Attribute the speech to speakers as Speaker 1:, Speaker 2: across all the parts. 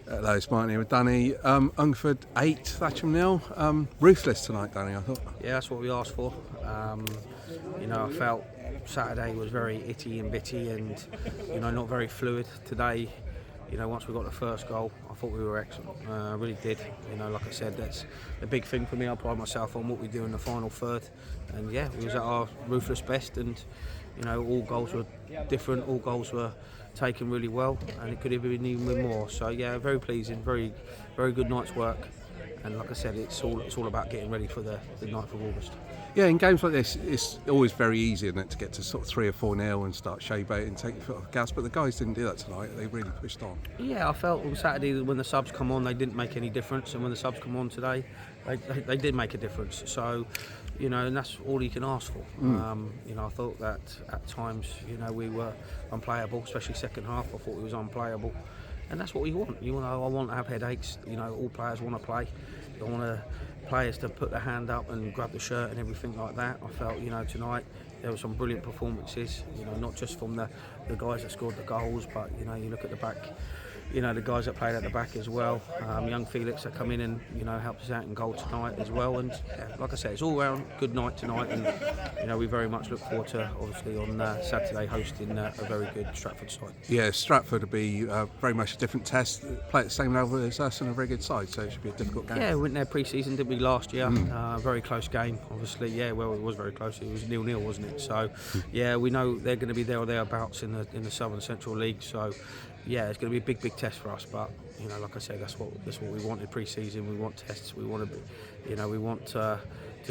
Speaker 1: Hello, it's Martin here with Danny. Hungerford 8, Thatcham 0. Ruthless tonight, Danny, I thought.
Speaker 2: Yeah, that's what we asked for. I felt Saturday was very itty and bitty and, not very fluid. Today, once we got the first goal, I thought we were excellent. I really did. Like I said, that's the big thing for me. I pride myself on what we do in the final third. And yeah, we was at our ruthless best and, all goals were different, all goals were taken really well, and it could have been even more. So yeah, very pleasing, very, very good night's work. And like I said, it's all about getting ready for the 9th of August.
Speaker 1: Yeah, in games like this, it's always very easy, isn't it, to get to sort of 3 or 4-0 and start showboating and take your foot off the gas. But the guys didn't do that tonight. They really pushed on.
Speaker 2: Yeah, I felt on Saturday that when the subs come on, they didn't make any difference, and when the subs come on today, they did make a difference. So, and that's all you can ask for. I thought that at times, we were unplayable, especially second half. I thought we was unplayable, and that's what we want. I want to have headaches. All players want to play. I want players to put their hand up and grab the shirt and everything like that. I felt, tonight there were some brilliant performances. Not just from the guys that scored the goals, but you look at the back. The guys that played at the back as well. Young Felix that come in and helped us out in goal tonight as well. And yeah, like I said, it's all round good night tonight, and we very much look forward to obviously on Saturday hosting a very good Stratford side.
Speaker 1: Yeah, Stratford will be very much a different test. Play at the same level as us and a very good side, so it should be a difficult game.
Speaker 2: Yeah, we went there pre-season, didn't we, last year? Very close game, obviously. Yeah, well, it was very close. It was 0-0, wasn't it? So yeah, we know they're going to be there or thereabouts in the Southern Central League. So. Yeah, it's going to be a big test for us, but like I said, that's what we wanted pre-season. We want tests. We want to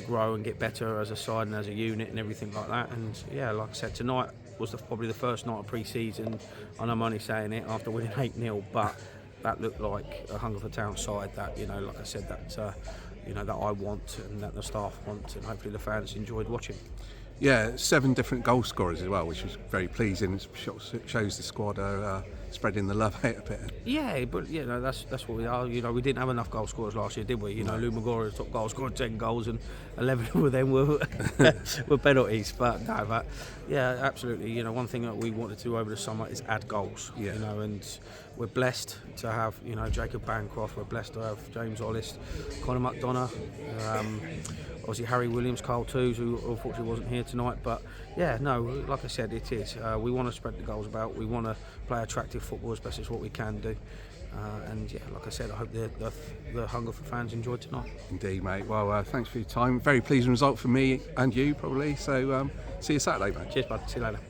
Speaker 2: grow and get better as a side and as a unit and everything like that. And yeah, like I said, tonight was probably the first night of pre-season, and I'm only saying it after winning 8-0, but that looked like a Hungerford Town side that like I said, that that I want and that the staff want, and hopefully the fans enjoyed watching.
Speaker 1: Yeah, 7 different goal scorers as well, which was very pleasing. It shows the squad are spreading the love out a bit. Yeah,
Speaker 2: but that's what we are. We didn't have enough goal scorers last year, did we? Lou Magora, top goal scorer, 10 goals, and 11 of them were penalties. But no, yeah, absolutely. One thing that we wanted to do over the summer is add goals.
Speaker 1: Yeah.
Speaker 2: And we're blessed to have Jacob Bancroft. We're blessed to have James Ollis, Conor McDonough. Obviously Harry Williams, Carl Toos, who unfortunately wasn't here tonight. But yeah, no, like I said, it is. We want to spread the goals about. We want to play attractive football as best as what we can do. And yeah, like I said, I hope the Hungerford fans enjoyed tonight.
Speaker 1: Indeed, mate. Well, thanks for your time. Very pleasing result for me and you, probably. So see you Saturday, mate.
Speaker 2: Cheers, bud. See you later.